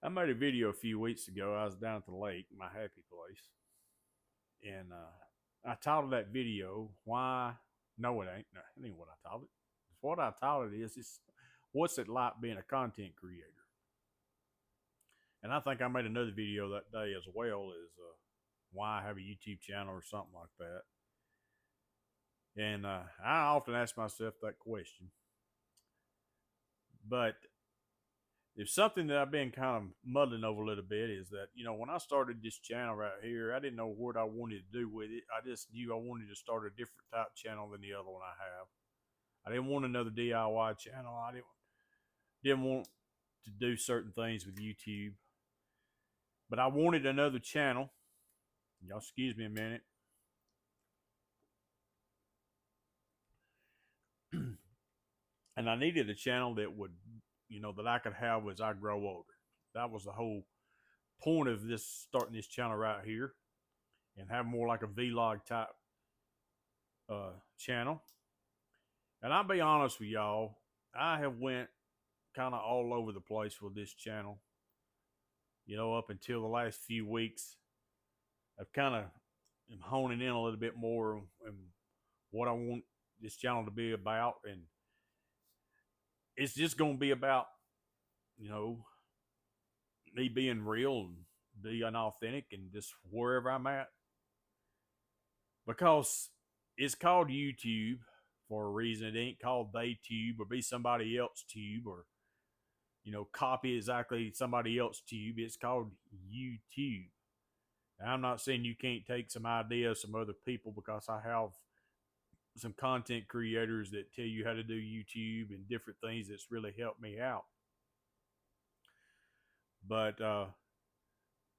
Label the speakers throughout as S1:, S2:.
S1: I made a video a few weeks ago. I was down at the lake, my happy place, and I titled that video "Why." No, it ain't. No, it ain't what I titled it. What I titled it is "What's it like being a content creator?" And I think I made another video that day as well as why I have a YouTube channel or something like that. And I often ask myself that question, but it's something that I've been kind of muddling over a little bit is that, when I started this channel right here, I didn't know what I wanted to do with it. I just knew I wanted to start a different type channel than the other one I have. I didn't want another DIY channel. I didn't want to do certain things with YouTube, but I wanted another channel. Y'all excuse me a minute. And I needed a channel that would, that I could have as I grow older. That was the whole point of this starting this channel right here, and have more like a vlog type channel. And I'll be honest with y'all, I have went kind of all over the place with this channel. Up until the last few weeks, I've kind of am honing in a little bit more and what I want this channel to be about, and it's just going to be about, me being real and being authentic and just wherever I'm at, because it's called YouTube for a reason. It ain't called TheTube or Be Somebody Else Tube or, copy exactly somebody else's tube. It's called YouTube. And I'm not saying you can't take some ideas from other people, because I have some content creators that tell you how to do YouTube and different things that's really helped me out. But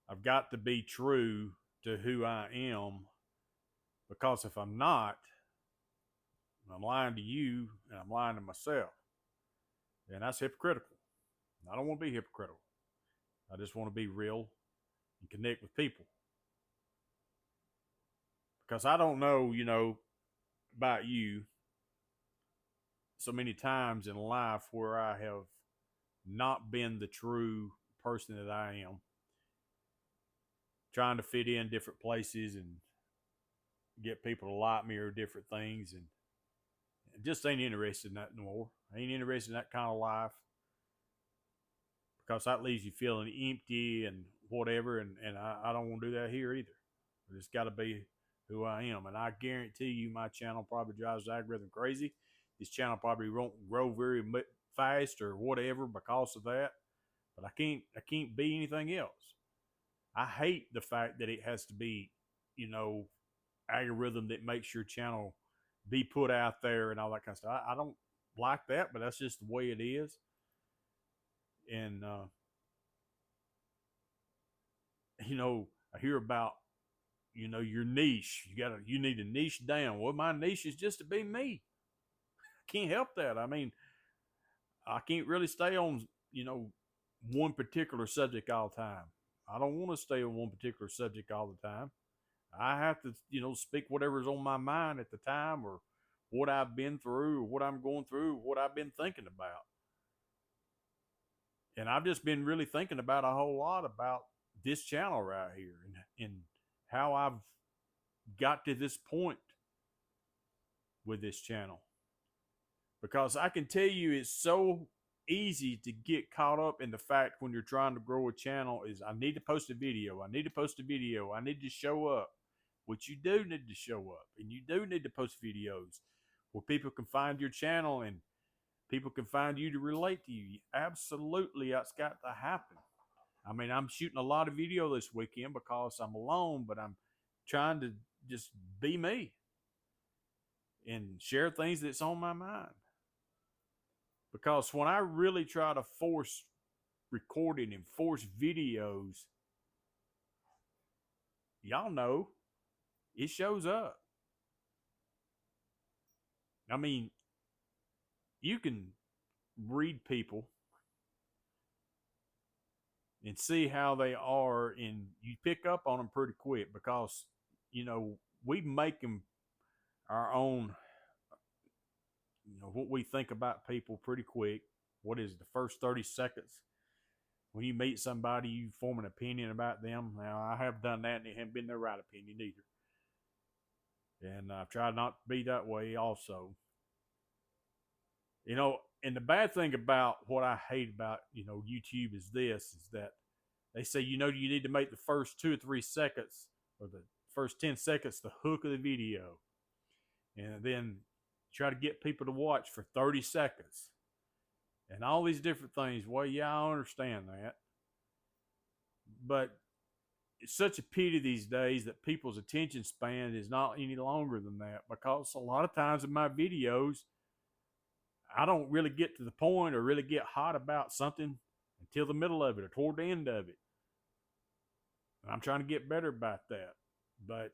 S1: I've got to be true to who I am, because if I'm not, I'm lying to you and I'm lying to myself. And that's hypocritical. I don't want to be hypocritical. I just want to be real and connect with people. Because I don't know, about you, so many times in life where I have not been the true person that I am, trying to fit in different places and get people to like me or different things, and just ain't interested in that no more. I ain't interested in that kind of life, because that leaves you feeling empty and whatever, and I don't want to do that here either. I just got to be who I am, and I guarantee you my channel probably drives the algorithm crazy. This channel probably won't grow very fast or whatever because of that, but I can't be anything else. I hate the fact that it has to be, algorithm that makes your channel be put out there and all that kind of stuff. I don't like that, but that's just the way it is. And I hear about, your niche. You need to niche down. Well, my niche is just to be me. I can't help that. I mean, I can't really stay on, one particular subject all the time. I don't want to stay on one particular subject all the time. I have to, speak whatever's on my mind at the time, or what I've been through, or what I'm going through, or what I've been thinking about. And I've just been really thinking about a whole lot about this channel right here, and how I've got to this point with this channel. Because I can tell you, it's so easy to get caught up in the fact when you're trying to grow a channel is, I need to post a video. I need to post a video. I need to show up. Which you do need to show up, and you do need to post videos where people can find your channel and people can find you to relate to you. Absolutely, that's got to happen. I mean, I'm shooting a lot of video this weekend because I'm alone, but I'm trying to just be me and share things that's on my mind. Because when I really try to force recording and force videos, y'all know it shows up. I mean, you can read people and see how they are, and you pick up on them pretty quick, because we make them our own, what we think about people pretty quick. What is it, the first 30 seconds when you meet somebody, you form an opinion about them. Now, I have done that, and it hasn't been the right opinion either. And I've tried not to be that way also. And the bad thing about what I hate about, YouTube is that they say, you need to make the first 2 or 3 seconds or the first 10 seconds the hook of the video. And then try to get people to watch for 30 seconds. And all these different things. Well, yeah, I understand that. But it's such a pity these days that people's attention span is not any longer than that, because a lot of times in my videos, I don't really get to the point or really get hot about something until the middle of it or toward the end of it. And I'm trying to get better about that. But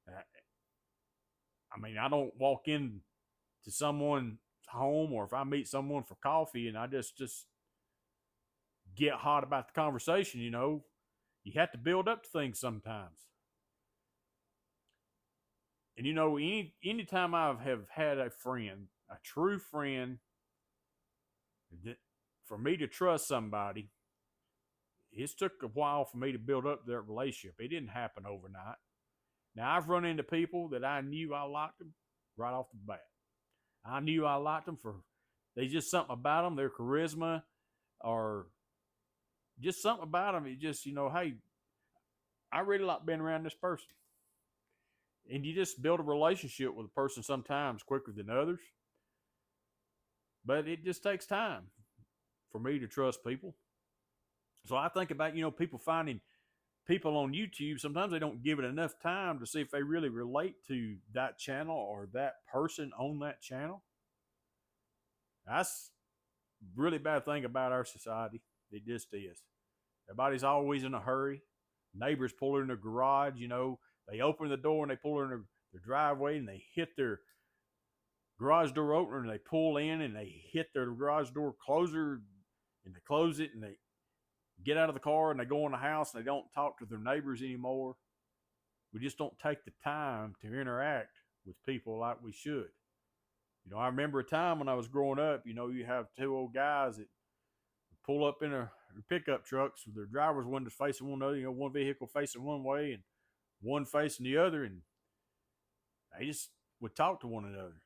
S1: I don't walk in to someone's home, or if I meet someone for coffee and I just get hot about the conversation. You have to build up to things sometimes. And anytime I have had a friend, a true friend, for me to trust somebody, it's took a while for me to build up that relationship. It didn't happen overnight. Now, I've run into people that I knew I liked them right off the bat. I knew I liked them there's just something about them, their charisma, or just something about them. It just, hey, I really like being around this person. And you just build a relationship with a person sometimes quicker than others. But it just takes time for me to trust people. So I think about, people finding people on YouTube. Sometimes they don't give it enough time to see if they really relate to that channel or that person on that channel. That's a really bad thing about our society. It just is. Everybody's always in a hurry. Neighbors pull in their garage, they open the door and they pull in their driveway and they hit their garage door opener and they pull in and they hit their garage door closer and they close it and they get out of the car and they go in the house and they don't talk to their neighbors anymore. We just don't take the time to interact with people like we should. I remember a time when I was growing up, you have two old guys that pull up in a pickup trucks with their driver's windows facing one another, one vehicle facing one way and one facing the other, and they just would talk to one another.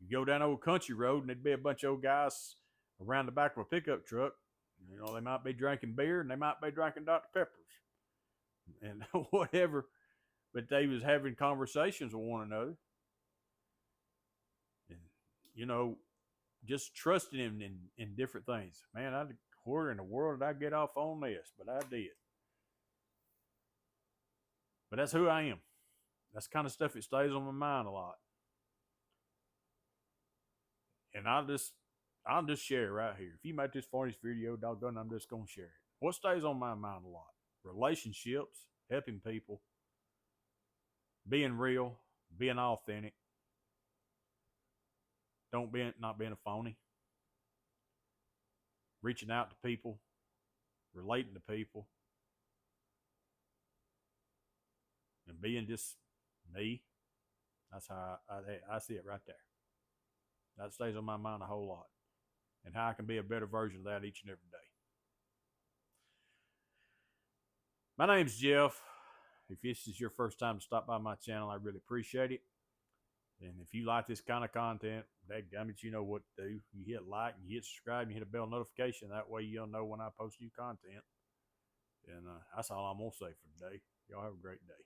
S1: You go down old country road and there'd be a bunch of old guys around the back of a pickup truck. They might be drinking beer and they might be drinking Dr. Peppers and whatever, but they was having conversations with one another. And, just trusting him in different things. Man, where in the world did I get off on this? But I did. But that's who I am. That's the kind of stuff that stays on my mind a lot. And I'll just share it right here. If you make this funniest video, doggone, I'm just going to share it. What stays on my mind a lot? Relationships, helping people, being real, being authentic, not being a phony, reaching out to people, relating to people, and being just me. That's how I see it right there. That stays on my mind a whole lot. And how I can be a better version of that each and every day. My name's Jeff. If this is your first time to stop by my channel, I really appreciate it. And if you like this kind of content, dadgummit, you know what to do. You hit like and you hit subscribe and you hit a bell notification. That way you'll know when I post new content. And that's all I'm going to say for today. Y'all have a great day.